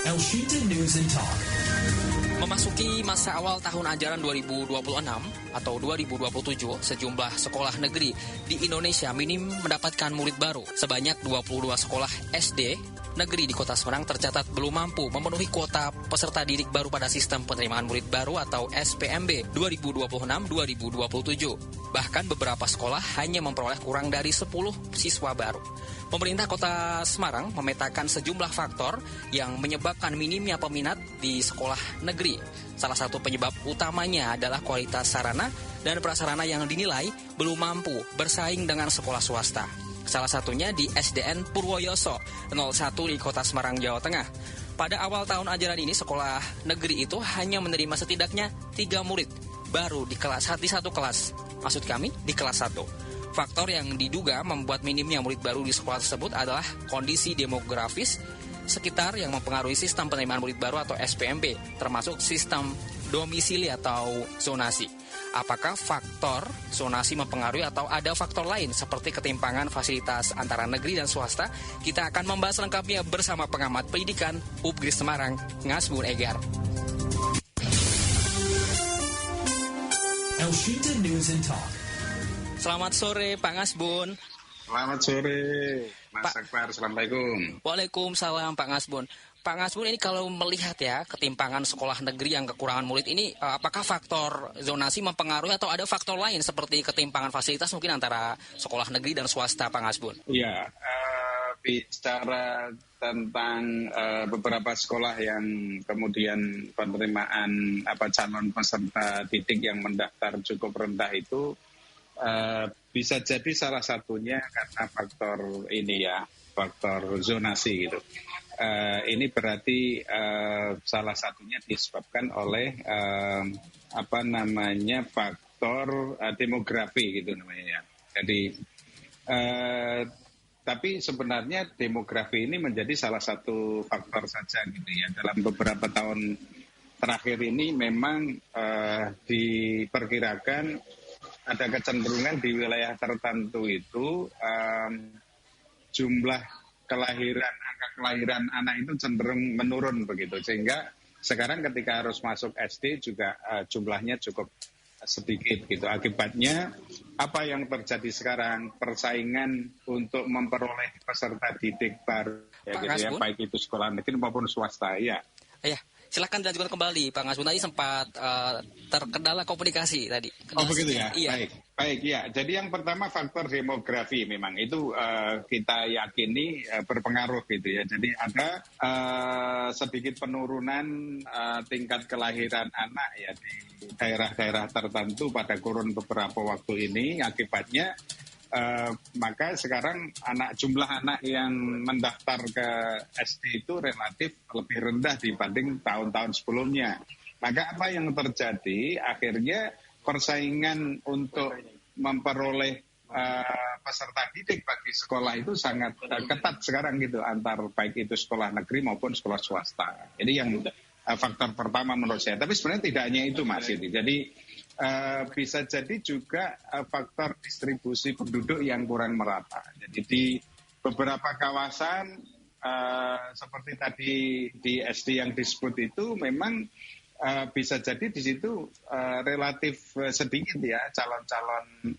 Elshinta News and Talk. Memasuki masa awal tahun ajaran 2026 atau 2027, sejumlah sekolah negeri di Indonesia minim mendapatkan murid baru. Sebanyak 22 sekolah SD negeri di Kota Semarang tercatat belum mampu memenuhi kuota peserta didik baru pada sistem penerimaan murid baru atau SPMB 2026-2027. Bahkan beberapa sekolah hanya memperoleh kurang dari 10 siswa baru. Pemerintah Kota Semarang memetakan sejumlah faktor yang menyebabkan minimnya peminat di sekolah negeri. Salah satu penyebab utamanya adalah kualitas sarana dan prasarana yang dinilai belum mampu bersaing dengan sekolah swasta. Salah satunya di SDN Purwoyoso 01 di Kota Semarang, Jawa Tengah. Pada awal tahun ajaran ini, sekolah negeri itu hanya menerima setidaknya 3 murid baru di satu kelas. Maksud kami, di kelas 1. Faktor yang diduga membuat minimnya murid baru di sekolah tersebut adalah kondisi demografis sekitar yang mempengaruhi sistem penerimaan murid baru atau SPMB, termasuk sistem domisili atau zonasi. Apakah faktor zonasi mempengaruhi atau ada faktor lain seperti ketimpangan fasilitas antara negeri dan swasta? Kita akan membahas lengkapnya bersama pengamat pendidikan UPGRIS Semarang, Ngasbun Egar. Elshinta News and Talk. Selamat sore Pak Ngasbun. Selamat sore Mas Akbar, Assalamualaikum. Waalaikumsalam Pak Ngasbun. Pak Ngasbun, ini kalau melihat ya ketimpangan sekolah negeri yang kekurangan murid ini, apakah faktor zonasi mempengaruhi atau ada faktor lain seperti ketimpangan fasilitas mungkin antara sekolah negeri dan swasta, Pak Ngasbun? Iya, bicara tentang beberapa sekolah yang kemudian penerimaan calon peserta didik yang mendaftar cukup rendah itu bisa jadi salah satunya karena faktor ini ya, faktor zonasi gitu. Ini berarti salah satunya disebabkan oleh faktor demografi gitu namanya. Jadi tapi sebenarnya demografi ini menjadi salah satu faktor saja gitu ya. Dalam beberapa tahun terakhir ini memang diperkirakan ada kecenderungan di wilayah tertentu itu jumlah angka kelahiran anak itu cenderung menurun begitu, sehingga sekarang ketika harus masuk SD juga jumlahnya cukup sedikit gitu. Akibatnya apa yang terjadi sekarang, persaingan untuk memperoleh peserta didik baru ya, gitu ya, baik itu sekolah negeri maupun swasta ya. Iya. Silakan dilanjutkan kembali, Pak Ngasbun. Tadi sempat terkendala komunikasi tadi. Oh begitu ya? Iya. Baik ya. Jadi yang pertama faktor demografi memang itu kita yakini berpengaruh gitu ya. Jadi ada sedikit penurunan tingkat kelahiran anak ya di daerah-daerah tertentu pada kurun beberapa waktu ini. Akibatnya maka sekarang jumlah anak yang mendaftar ke SD itu relatif lebih rendah dibanding tahun-tahun sebelumnya. Maka apa yang terjadi? Akhirnya persaingan untuk memperoleh peserta didik bagi sekolah itu sangat ketat sekarang gitu, antar baik itu sekolah negeri maupun sekolah swasta. Jadi yang faktor pertama menurut saya. Tapi sebenarnya tidak hanya itu Mas. Jadi bisa jadi juga faktor distribusi penduduk yang kurang merata. Jadi di beberapa kawasan seperti tadi di SD yang disebut itu memang bisa jadi di situ relatif sedikit ya calon-calon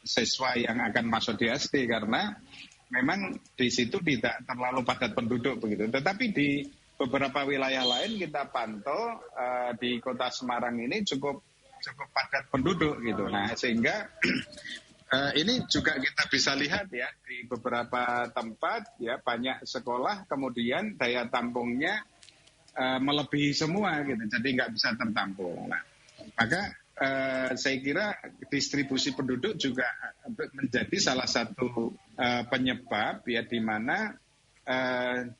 siswa yang akan masuk di SD karena memang di situ tidak terlalu padat penduduk begitu. Tetapi di beberapa wilayah lain kita pantau di Kota Semarang ini cukup padat penduduk gitu. Nah, sehingga ini juga kita bisa lihat ya di beberapa tempat ya banyak sekolah kemudian daya tampungnya melebihi semua gitu. Jadi nggak bisa tertampung. Nah, maka saya kira distribusi penduduk juga menjadi salah satu penyebab ya di mana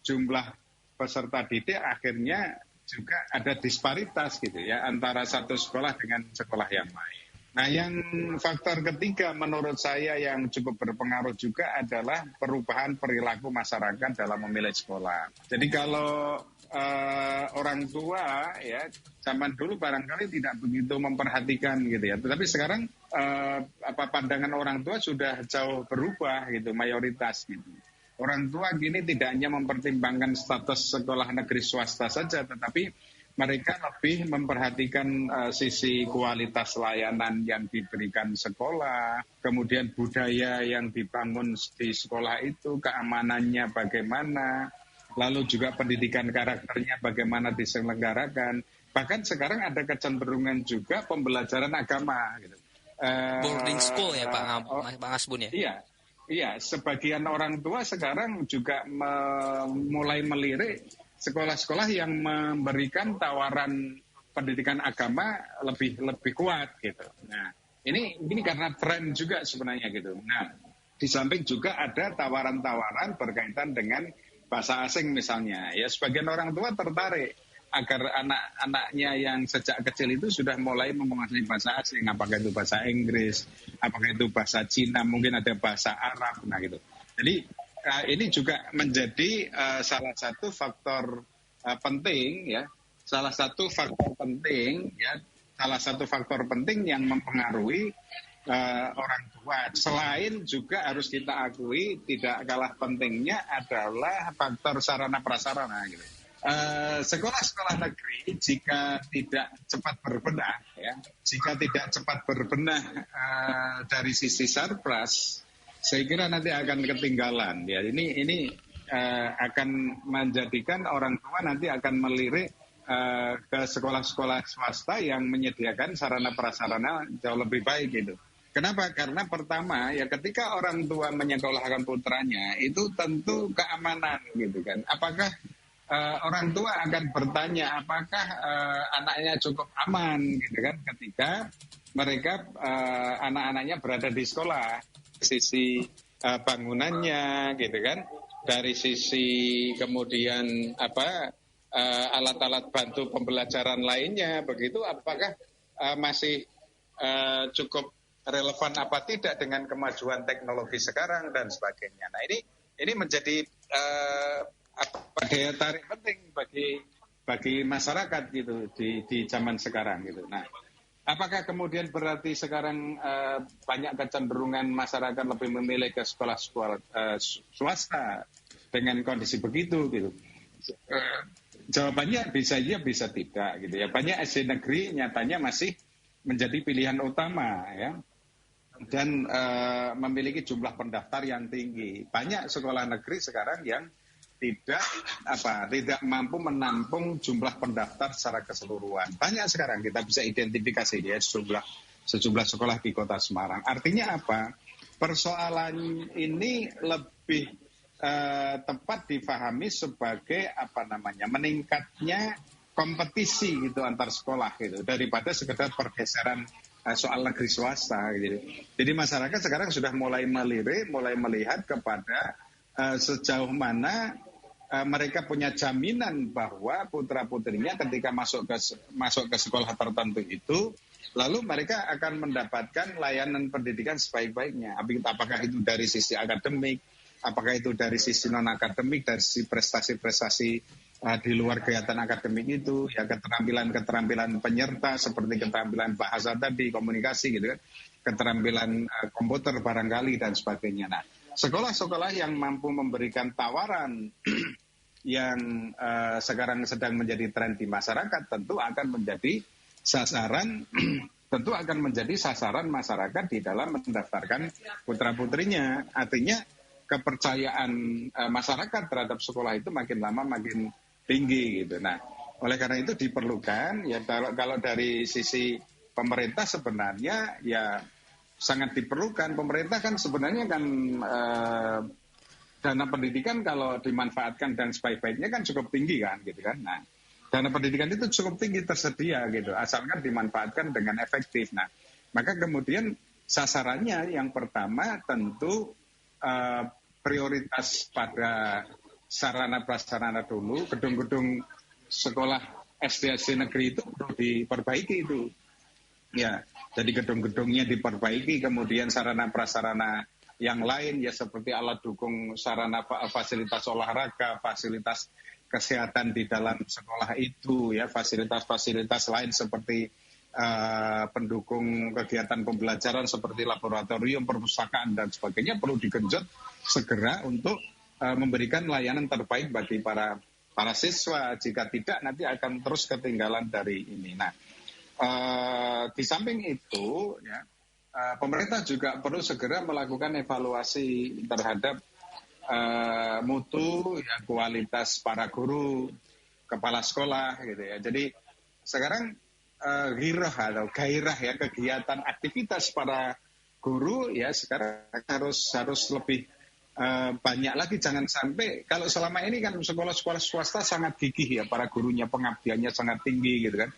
jumlah peserta didik akhirnya juga ada disparitas gitu ya antara satu sekolah dengan sekolah yang lain. Nah, yang faktor ketiga menurut saya yang cukup berpengaruh juga adalah perubahan perilaku masyarakat dalam memilih sekolah. Jadi kalau orang tua ya zaman dulu barangkali tidak begitu memperhatikan gitu ya, tetapi sekarang pandangan orang tua sudah jauh berubah gitu, mayoritas gitu. orang tua kini tidak hanya mempertimbangkan status sekolah negeri swasta saja, tetapi mereka lebih memperhatikan sisi kualitas layanan yang diberikan sekolah, kemudian budaya yang dibangun di sekolah itu, keamanannya bagaimana, lalu juga pendidikan karakternya bagaimana diselenggarakan. Bahkan sekarang ada kecenderungan juga pembelajaran agama. Gitu. Boarding school ya Pak Asbun ya? Iya, sebagian orang tua sekarang juga mulai melirik sekolah-sekolah yang memberikan tawaran pendidikan agama lebih kuat gitu. Nah, ini karena tren juga sebenarnya gitu. Nah, di samping juga ada tawaran-tawaran berkaitan dengan bahasa asing misalnya. Ya, sebagian orang tua tertarik agar anak-anaknya yang sejak kecil itu sudah mulai menguasai bahasa asing, apakah itu bahasa Inggris, apakah itu bahasa Cina, mungkin ada bahasa Arab, nah gitu. Jadi ini juga menjadi salah satu faktor penting ya, salah satu faktor penting yang mempengaruhi orang tua. Selain juga harus kita akui tidak kalah pentingnya adalah faktor sarana prasarana gitu. Sekolah-sekolah negeri jika tidak cepat berbenah dari sisi surplus, saya kira nanti akan ketinggalan ya. Ini akan menjadikan orang tua nanti akan melirik ke sekolah-sekolah swasta yang menyediakan sarana prasarana jauh lebih baik gitu. Kenapa? Karena pertama ya ketika orang tua menyekolahkan putranya itu tentu keamanan gitu kan. Apakah orang tua akan bertanya apakah anaknya cukup aman gitu kan ketika mereka anak-anaknya berada di sekolah, sisi bangunannya gitu kan, dari sisi kemudian alat-alat bantu pembelajaran lainnya begitu, apakah masih cukup relevan apa tidak dengan kemajuan teknologi sekarang dan sebagainya. Nah ini menjadi daya tarik penting bagi masyarakat gitu di zaman sekarang gitu. Nah, apakah kemudian berarti sekarang banyak kecenderungan masyarakat lebih memilih ke sekolah-sekolah swasta dengan kondisi begitu gitu? Jawabannya bisa iya bisa tidak gitu ya. Banyak SD negeri nyatanya masih menjadi pilihan utama ya. Dan memiliki jumlah pendaftar yang tinggi. Banyak sekolah negeri sekarang yang tidak mampu menampung jumlah pendaftar secara keseluruhan. Banyak sekarang kita bisa identifikasi ya sejumlah sekolah di Kota Semarang. Artinya apa? Persoalan ini lebih tepat difahami sebagai meningkatnya kompetisi gitu antar sekolah gitu daripada sekedar pergeseran soal negeri swasta gitu. Jadi masyarakat sekarang sudah mulai melirik, mulai melihat kepada sejauh mana mereka punya jaminan bahwa putra-putrinya ketika masuk ke sekolah tertentu itu, lalu mereka akan mendapatkan layanan pendidikan sebaik-baiknya. Apakah itu dari sisi akademik, apakah itu dari sisi non-akademik, dari sisi prestasi-prestasi di luar kegiatan akademik itu, ya keterampilan penyerta seperti keterampilan bahasa tadi, komunikasi gitu kan, keterampilan komputer barangkali dan sebagainya. Nah, sekolah-sekolah yang mampu memberikan tawaran yang sekarang sedang menjadi tren di masyarakat tentu akan menjadi sasaran masyarakat di dalam mendaftarkan putra-putrinya. Artinya kepercayaan masyarakat terhadap sekolah itu makin lama makin tinggi gitu. Nah, oleh karena itu diperlukan ya kalau dari sisi pemerintah sebenarnya ya sangat diperlukan. Pemerintah kan sebenarnya kan dana pendidikan kalau dimanfaatkan dan sebaik-baiknya kan cukup tinggi kan gitu kan. Nah, dana pendidikan itu cukup tinggi tersedia gitu, asalkan dimanfaatkan dengan efektif. Nah, maka kemudian sasarannya yang pertama tentu prioritas pada sarana prasarana dulu, gedung-gedung sekolah SD negeri itu perlu diperbaiki itu. Ya, jadi gedung-gedungnya diperbaiki, kemudian sarana prasarana yang lain ya seperti alat dukung sarana fasilitas olahraga, fasilitas kesehatan di dalam sekolah itu ya, fasilitas-fasilitas lain seperti pendukung kegiatan pembelajaran seperti laboratorium, perpustakaan dan sebagainya perlu digenjot segera untuk memberikan layanan terbaik bagi para siswa. Jika tidak, nanti akan terus ketinggalan dari ini. Nah, di samping itu, ya, pemerintah juga perlu segera melakukan evaluasi terhadap mutu, ya, kualitas para guru, kepala sekolah, gitu ya. Jadi sekarang gairah ya, kegiatan aktivitas para guru ya sekarang harus lebih banyak lagi. Jangan sampai, kalau selama ini kan sekolah-sekolah swasta sangat gigih ya, para gurunya pengabdiannya sangat tinggi gitu kan.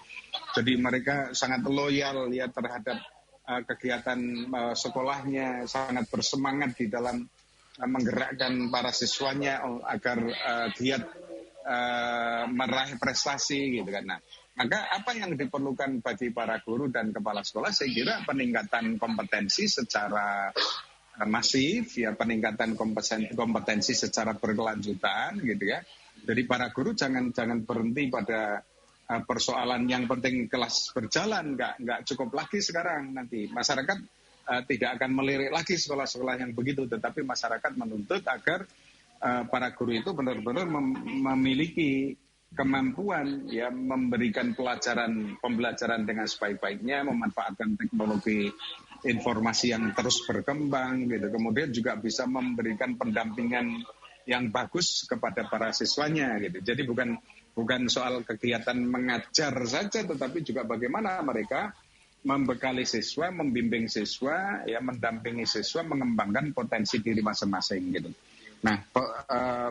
Jadi mereka sangat loyal ya terhadap kegiatan sekolahnya, sangat bersemangat di dalam menggerakkan para siswanya agar giat meraih prestasi gitu kan. Nah, maka apa yang diperlukan bagi para guru dan kepala sekolah, saya kira peningkatan kompetensi secara masif, ya, peningkatan kompetensi secara berkelanjutan gitu ya. Jadi para guru jangan berhenti pada persoalan yang penting kelas berjalan, nggak cukup lagi sekarang. Nanti masyarakat tidak akan melirik lagi sekolah-sekolah yang begitu, tetapi masyarakat menuntut agar para guru itu benar-benar memiliki kemampuan ya memberikan pembelajaran dengan sebaik-baiknya, memanfaatkan teknologi informasi yang terus berkembang gitu. Kemudian juga bisa memberikan pendampingan yang bagus kepada para siswanya gitu. Jadi bukan soal kegiatan mengajar saja, tetapi juga bagaimana mereka membekali siswa, membimbing siswa, ya, mendampingi siswa, mengembangkan potensi diri masing-masing gitu. Nah,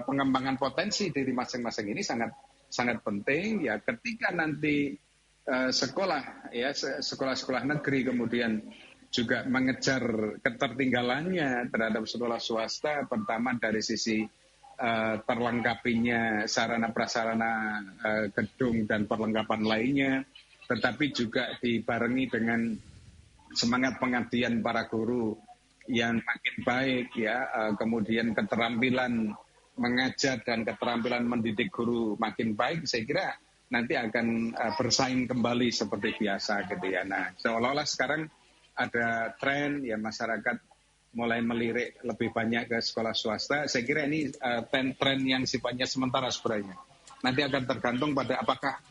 pengembangan potensi diri masing-masing ini sangat penting ya. Ketika nanti sekolah-sekolah negeri kemudian juga mengejar ketertinggalannya terhadap sekolah swasta, pertama dari sisi terlengkapinya sarana prasarana gedung dan perlengkapan lainnya, tetapi juga dibarengi dengan semangat pengabdian para guru yang makin baik ya, kemudian keterampilan mengajar dan keterampilan mendidik guru makin baik, saya kira nanti akan bersaing kembali seperti biasa gitu ya. Nah, seolah-olah sekarang ada tren ya, masyarakat mulai melirik lebih banyak ke sekolah swasta. Saya kira ini tren yang sifatnya sementara sebenarnya. Nanti akan tergantung pada apakah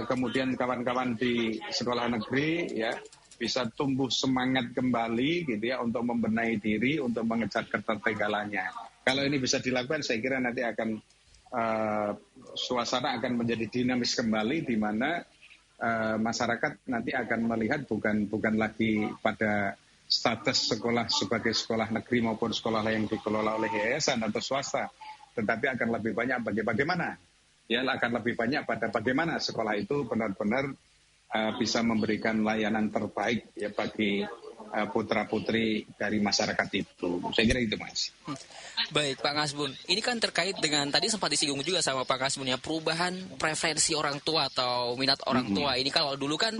kemudian kawan-kawan di sekolah negeri ya bisa tumbuh semangat kembali gitu ya untuk membenahi diri, untuk mengejar ketertinggalannya. Kalau ini bisa dilakukan, saya kira nanti akan suasana akan menjadi dinamis kembali, di mana masyarakat nanti akan melihat bukan lagi pada status sekolah sebagai sekolah negeri maupun sekolah yang dikelola oleh yayasan atau swasta, tetapi akan lebih banyak bagaimana ya, akan lebih banyak pada bagaimana sekolah itu benar-benar bisa memberikan layanan terbaik ya bagi putra-putri dari masyarakat itu. Saya kira itu, Mas. Baik, Pak Ngasbun. Ini kan terkait dengan tadi sempat disinggung juga sama Pak Ngasbun ya, perubahan preferensi orang tua atau minat orang tua. Ini kalau dulu kan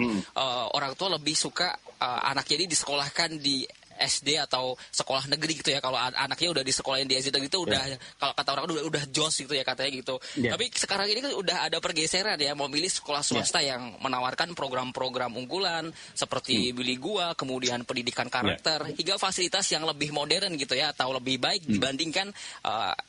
orang tua lebih suka anaknya ini disekolahkan di SD atau sekolah negeri gitu ya. Kalau anaknya udah disekolahin di SD gitu udah kalau kata orang udah jos gitu ya katanya gitu. Tapi sekarang ini kan udah ada pergeseran ya, mau milih sekolah swasta yang menawarkan program-program unggulan seperti Billy Gua, kemudian pendidikan karakter hingga fasilitas yang lebih modern gitu ya, atau lebih baik dibandingkan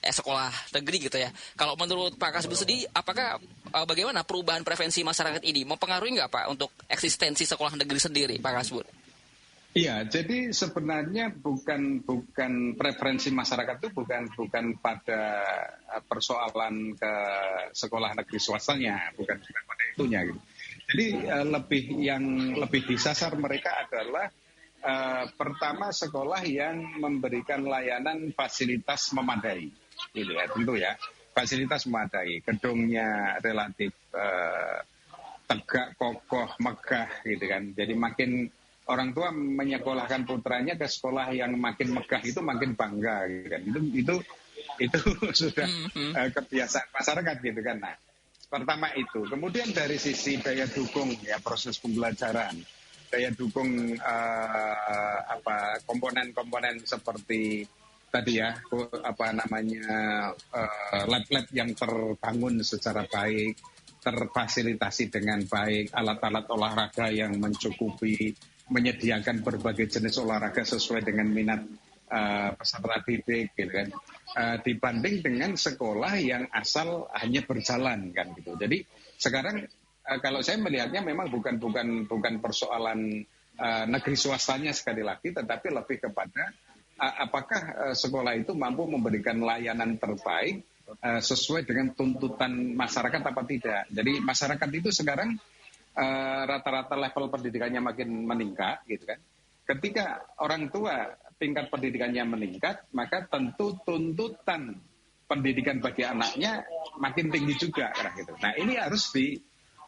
sekolah negeri gitu ya. Kalau menurut Pak Kasbul sendiri, apakah bagaimana perubahan preferensi masyarakat ini mempengaruhi nggak Pak untuk eksistensi sekolah negeri sendiri, Pak Kasbul? Iya, jadi sebenarnya bukan preferensi masyarakat itu bukan pada persoalan ke sekolah negeri swastanya, bukan pada itunya gitu. Jadi yang lebih disasar mereka adalah pertama sekolah yang memberikan layanan fasilitas memadai, gitu ya, tentu ya, fasilitas memadai, gedungnya relatif tegak, kokoh, megah, gitu kan. Jadi makin orang tua menyekolahkan putranya ke sekolah yang makin megah itu makin bangga gitu kan. Itu sudah kebiasaan masyarakat gitu kan. Nah, pertama itu. Kemudian dari sisi daya dukung ya proses pembelajaran, daya dukung komponen-komponen seperti tadi ya lab-lab yang terbangun secara baik, terfasilitasi dengan baik, alat-alat olahraga yang mencukupi, menyediakan berbagai jenis olahraga sesuai dengan minat peserta didik gitu kan, dibanding dengan sekolah yang asal hanya berjalan kan gitu. Jadi sekarang kalau saya melihatnya memang bukan persoalan negeri swastanya sekali lagi, tetapi lebih kepada apakah sekolah itu mampu memberikan layanan terbaik sesuai dengan tuntutan masyarakat apa tidak. Jadi masyarakat itu sekarang rata-rata level pendidikannya makin meningkat gitu kan. Ketika orang tua tingkat pendidikannya meningkat, maka tentu tuntutan pendidikan bagi anaknya makin tinggi juga gitu. Nah, ini harus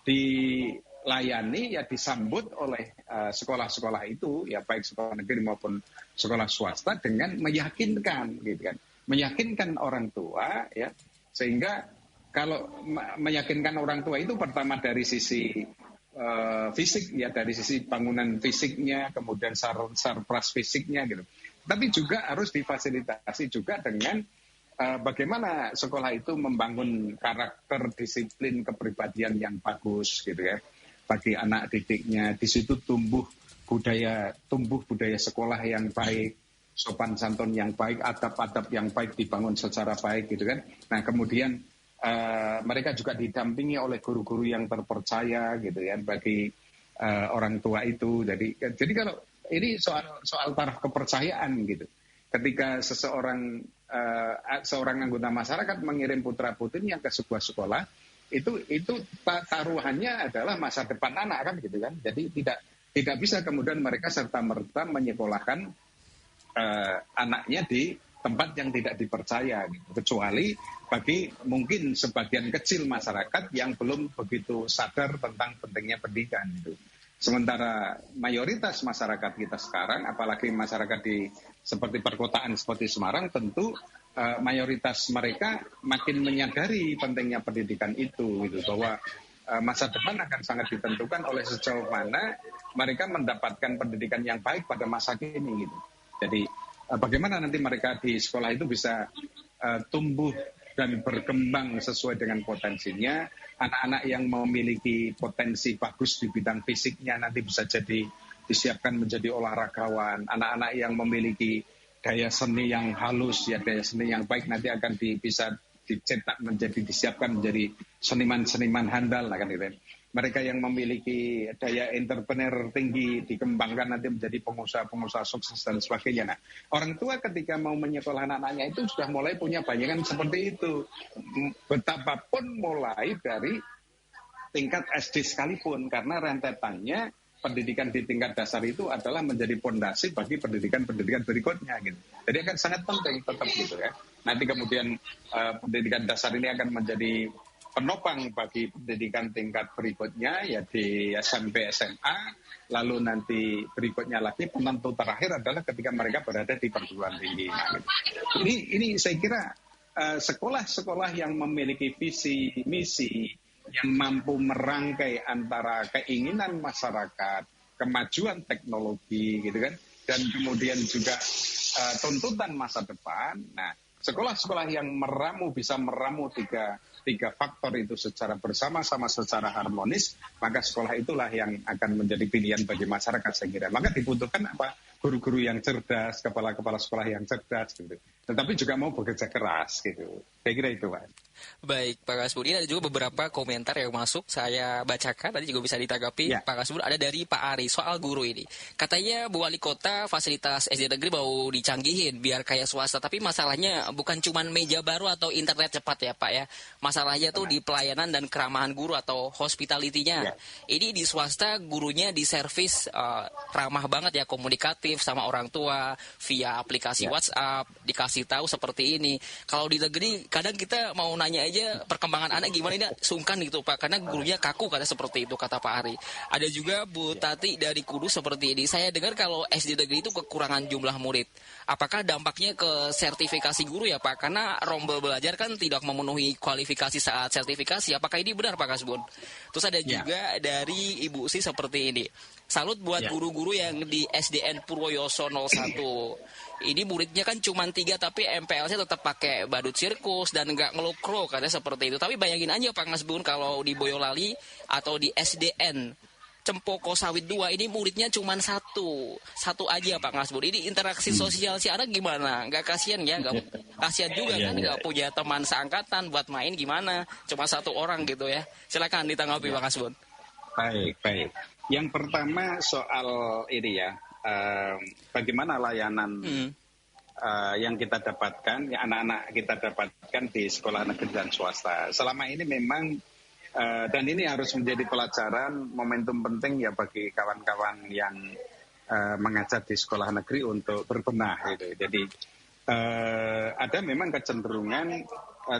dilayani ya, disambut oleh sekolah-sekolah itu ya, baik sekolah negeri maupun sekolah swasta dengan meyakinkan gitu kan. Meyakinkan orang tua ya, sehingga kalau meyakinkan orang tua itu pertama dari sisi fisik ya, dari sisi bangunan fisiknya, kemudian sarpras fisiknya gitu. Tapi juga harus difasilitasi juga dengan bagaimana sekolah itu membangun karakter, disiplin, kepribadian yang bagus gitu ya bagi anak didiknya. Di situ tumbuh budaya sekolah yang baik, sopan santun yang baik, adab-adab yang baik dibangun secara baik gitu kan. Nah, kemudian mereka juga didampingi oleh guru-guru yang terpercaya gitu ya bagi orang tua itu. Jadi kalau ini soal taraf kepercayaan gitu. Ketika seorang anggota masyarakat mengirim putra putrinya ke sebuah sekolah, itu taruhannya adalah masa depan anak kan gitu kan. Jadi tidak bisa kemudian mereka serta-merta menyekolahkan anaknya di tempat yang tidak dipercaya gitu. Kecuali bagi mungkin sebagian kecil masyarakat yang belum begitu sadar tentang pentingnya pendidikan gitu. Sementara mayoritas masyarakat kita sekarang, apalagi masyarakat seperti perkotaan seperti Semarang, tentu mayoritas mereka makin menyadari pentingnya pendidikan itu gitu, bahwa masa depan akan sangat ditentukan oleh sejauh mana mereka mendapatkan pendidikan yang baik pada masa kini gitu. Jadi bagaimana nanti mereka di sekolah itu bisa tumbuh dan berkembang sesuai dengan potensinya. Anak-anak yang memiliki potensi bagus di bidang fisiknya nanti bisa jadi disiapkan menjadi olahragawan. Anak-anak yang memiliki daya seni yang halus, ya daya seni yang baik nanti akan bisa dicetak disiapkan menjadi seniman-seniman handal lah kan gitu. Mereka yang memiliki daya entrepreneur tinggi dikembangkan nanti menjadi pengusaha-pengusaha sukses dan sebagainya. Nah, orang tua ketika mau menyekolahkan anaknya itu sudah mulai punya bayangan seperti itu. Betapapun mulai dari tingkat SD sekalipun, karena rentetannya pendidikan di tingkat dasar itu adalah menjadi pondasi bagi pendidikan-pendidikan berikutnya gitu. Jadi akan sangat penting tetap gitu ya. Nanti kemudian pendidikan dasar ini akan menjadi penopang bagi pendidikan tingkat berikutnya ya di SMP, SMA, lalu nanti berikutnya lagi penentu terakhir adalah ketika mereka berada di perguruan tinggi. Nah, gitu. Ini saya kira sekolah-sekolah yang memiliki visi misi yang mampu merangkai antara keinginan masyarakat, kemajuan teknologi gitu kan, dan kemudian juga tuntutan masa depan. Nah, sekolah-sekolah yang bisa meramu tiga faktor itu secara bersama-sama, secara harmonis, maka sekolah itulah yang akan menjadi pilihan bagi masyarakat saya kira. Maka dibutuhkan apa? Guru-guru yang cerdas, kepala-kepala sekolah yang cerdas gitu. Tetapi juga mau bekerja keras gitu. Saya kira itu, Pak. Baik, Pak Kasbun. Ini ada juga beberapa komentar yang masuk. Saya bacakan, tadi juga bisa ditanggapi. Ya. Pak Kasbun, ada dari Pak Ari soal guru ini. Katanya Bu Wali Kota fasilitas SD negeri mau dicanggihin biar kayak swasta. Tapi masalahnya bukan cuma meja baru atau internet cepat ya Pak ya. Masalahnya tuh di pelayanan dan keramahan guru atau hospitality-nya. Ya. Ini di swasta gurunya di servis ramah banget ya, komunikatif sama orang tua via aplikasi WhatsApp, dikasih tahu seperti ini. Kalau di negeri kadang kita mau nanya aja perkembangan anak gimana, ini sungkan gitu Pak, karena gurunya kaku kata seperti itu, kata Pak Ari. Ada juga Bu Tati dari Kudus seperti ini. Saya dengar kalau SD negeri itu kekurangan jumlah murid. Apakah dampaknya ke sertifikasi guru ya Pak? Karena rombel belajar kan tidak memenuhi kualifikasi saat sertifikasi. Apakah ini benar Pak Kasbun? Terus ada juga dari Ibu Si seperti ini. Salut buat guru-guru yang di SDN Purwoyoso 01. Ini muridnya kan cuma 3 tapi MPL-nya tetap pakai badut sirkus dan nggak ngelukro katanya seperti itu. Tapi bayangin aja Pak Kasbun kalau di Boyolali atau di SDN Cempoko Sawit 2 ini muridnya cuma satu aja Pak Ngasbur. Ini interaksi sosial si anak gimana? Nggak kasihan ya? Nggak kasihan juga kan? Nggak punya teman seangkatan buat main gimana? Cuma satu orang gitu ya. Silakan ditanggapi Pak Ngasbur. Baik. Yang pertama soal ini ya, bagaimana layanan yang kita dapatkan, yang anak-anak kita dapatkan di sekolah negeri dan swasta. Selama ini memang dan ini harus menjadi pelajaran momentum penting ya bagi kawan-kawan yang mengajar di sekolah negeri untuk berbenah gitu. Jadi ada memang kecenderungan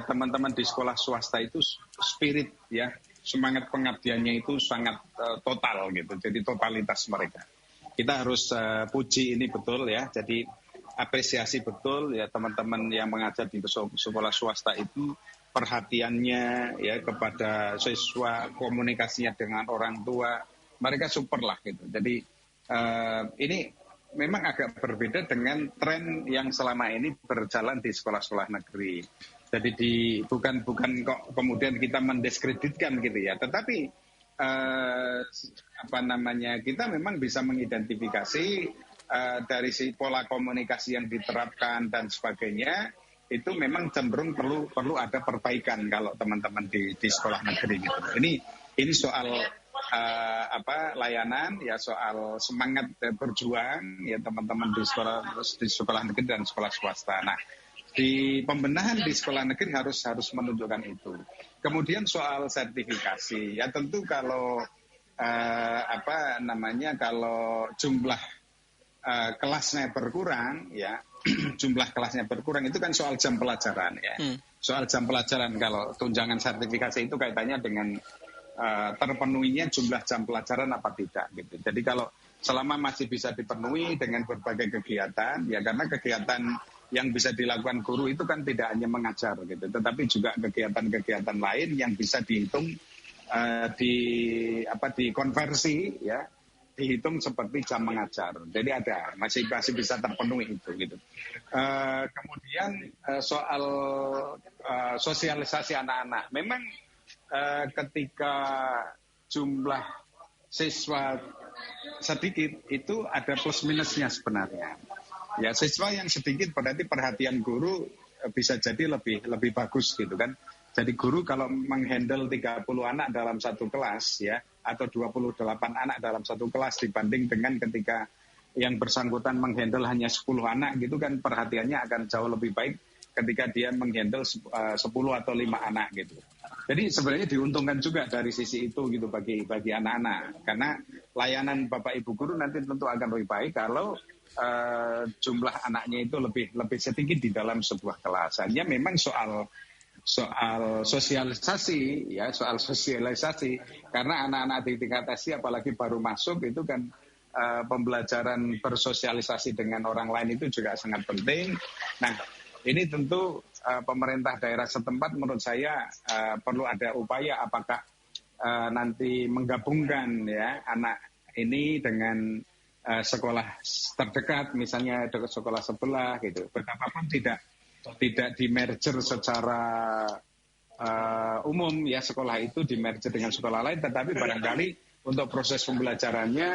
teman-teman di sekolah swasta itu spirit ya, semangat pengabdiannya itu sangat total gitu. Jadi totalitas mereka. Kita harus puji ini betul ya. Jadi apresiasi betul ya teman-teman yang mengajar di sekolah swasta itu perhatiannya ya kepada siswa, komunikasinya dengan orang tua, mereka super lah gitu. Jadi ini memang agak berbeda dengan tren yang selama ini berjalan di sekolah-sekolah negeri. Jadi bukan kok kemudian kita mendiskreditkan gitu ya, tetapi kita memang bisa mengidentifikasi dari si pola komunikasi yang diterapkan dan sebagainya. Itu memang cenderung perlu ada perbaikan kalau teman-teman di sekolah negeri gitu. Ini soal layanan ya, soal semangat berjuang ya teman-teman di sekolah negeri dan sekolah swasta. Nah, di pembenahan di sekolah negeri harus menunjukkan itu. Kemudian soal sertifikasi ya tentu kalau kalau jumlah kelasnya berkurang ya. Jumlah kelasnya berkurang itu kan soal jam pelajaran ya. Soal jam pelajaran, kalau tunjangan sertifikasi itu kaitannya dengan terpenuhinya jumlah jam pelajaran apa tidak gitu. Jadi kalau selama masih bisa dipenuhi dengan berbagai kegiatan ya, karena kegiatan yang bisa dilakukan guru itu kan tidak hanya mengajar gitu, tetapi juga kegiatan-kegiatan lain yang bisa dihitung dikonversi ya, dihitung seperti jam mengajar. Jadi masih bisa terpenuhi itu gitu. Kemudian soal sosialisasi anak-anak. Memang ketika jumlah siswa sedikit itu ada plus minusnya sebenarnya. Ya, siswa yang sedikit berarti perhatian guru bisa jadi lebih bagus gitu kan. Jadi guru kalau menghandle 30 anak dalam satu kelas ya, atau 28 anak dalam satu kelas dibanding dengan ketika yang bersangkutan menghandle hanya 10 anak gitu kan, perhatiannya akan jauh lebih baik ketika dia menghandle 10 atau 5 anak gitu. Jadi sebenarnya diuntungkan juga dari sisi itu gitu bagi anak-anak, karena layanan Bapak Ibu guru nanti tentu akan lebih baik kalau jumlah anaknya itu lebih sedikit di dalam sebuah kelas. Hanya memang soal sosialisasi ya, karena anak-anak di tingkat SD apalagi baru masuk itu kan pembelajaran bersosialisasi dengan orang lain itu juga sangat penting. Nah, ini tentu pemerintah daerah setempat menurut saya perlu ada upaya apakah nanti menggabungkan ya anak ini dengan sekolah terdekat, misalnya dekat sekolah sebelah gitu. Betapapun tidak di merger secara umum ya, sekolah itu di merger dengan sekolah lain, tetapi barangkali untuk proses pembelajarannya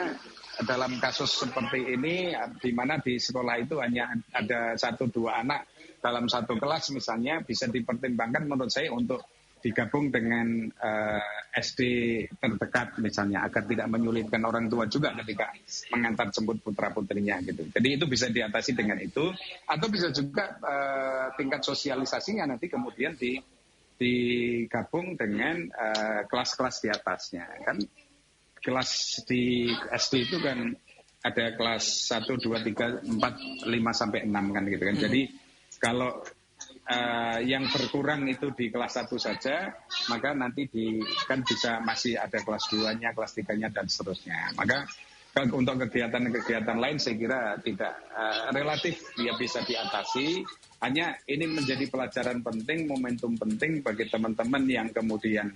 dalam kasus seperti ini di mana di sekolah itu hanya ada 1-2 anak dalam satu kelas misalnya, bisa dipertimbangkan menurut saya untuk digabung dengan SD terdekat misalnya, agar tidak menyulitkan orang tua juga ketika mengantar jemput putra-putrinya gitu. Jadi itu bisa diatasi dengan itu, atau bisa juga tingkat sosialisasinya nanti kemudian digabung dengan kelas-kelas di atasnya. Kan kelas di SD itu kan ada kelas 1, 2, 3, 4, 5 sampai 6 kan gitu kan. Jadi kalau yang berkurang itu di kelas 1 saja, maka nanti kan bisa masih ada kelas 2-nya, kelas 3-nya dan seterusnya. Maka untuk kegiatan-kegiatan lain saya kira tidak relatif ya bisa diatasi. Hanya ini menjadi pelajaran penting, momentum penting bagi teman-teman yang kemudian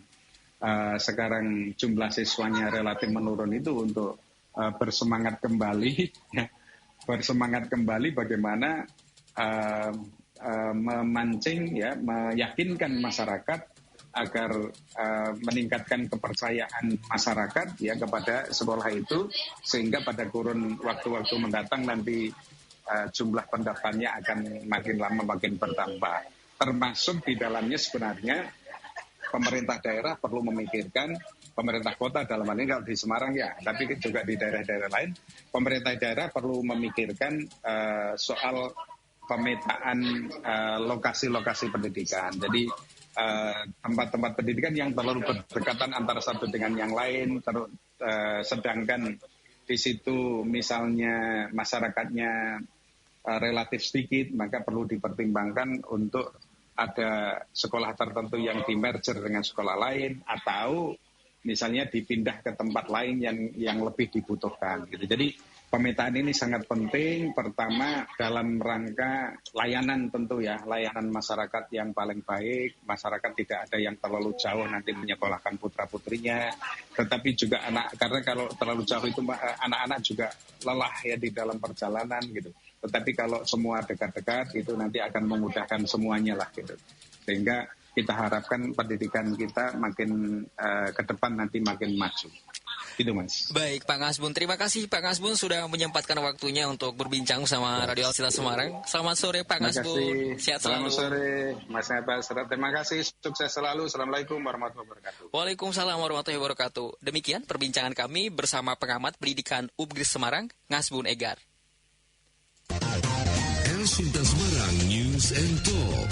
sekarang jumlah siswanya relatif menurun itu untuk bersemangat kembali bagaimana memancing ya, meyakinkan masyarakat agar meningkatkan kepercayaan masyarakat ya kepada sekolah itu, sehingga pada kurun waktu-waktu mendatang nanti jumlah pendaftarnya akan makin lama makin bertambah. Termasuk di dalamnya sebenarnya pemerintah daerah perlu memikirkan, pemerintah kota dalam hal ini kalau di Semarang ya, tapi juga di daerah-daerah lain, pemerintah daerah perlu memikirkan soal pemetaan lokasi-lokasi pendidikan. Jadi tempat-tempat pendidikan yang terlalu berdekatan antara satu dengan yang lain, sedangkan di situ misalnya masyarakatnya relatif sedikit, maka perlu dipertimbangkan untuk ada sekolah tertentu yang di-merger dengan sekolah lain, atau misalnya dipindah ke tempat lain yang lebih dibutuhkan gitu. Jadi pemetaan ini sangat penting, pertama dalam rangka layanan tentu ya, layanan masyarakat yang paling baik, masyarakat tidak ada yang terlalu jauh nanti menyekolahkan putra-putrinya, tetapi juga karena kalau terlalu jauh itu anak-anak juga lelah ya di dalam perjalanan gitu. Tetapi kalau semua dekat-dekat itu nanti akan memudahkan semuanya lah gitu. Sehingga kita harapkan pendidikan kita makin ke depan nanti makin maju. Gitu Mas. Baik Pak Ngasbun, terima kasih Pak Ngasbun sudah menyempatkan waktunya untuk berbincang sama Radio Al-Sila Semarang. Selamat sore Pak Ngasbun, sehat selalu. Selamat sore Mas Abbas, terima kasih, sukses selalu. Assalamualaikum warahmatullahi wabarakatuh. Waalaikumsalam warahmatullahi wabarakatuh. Demikian perbincangan kami bersama pengamat pendidikan UPGRIS Semarang, Ngasbun Egar. Al-Sila Semarang News and Talk.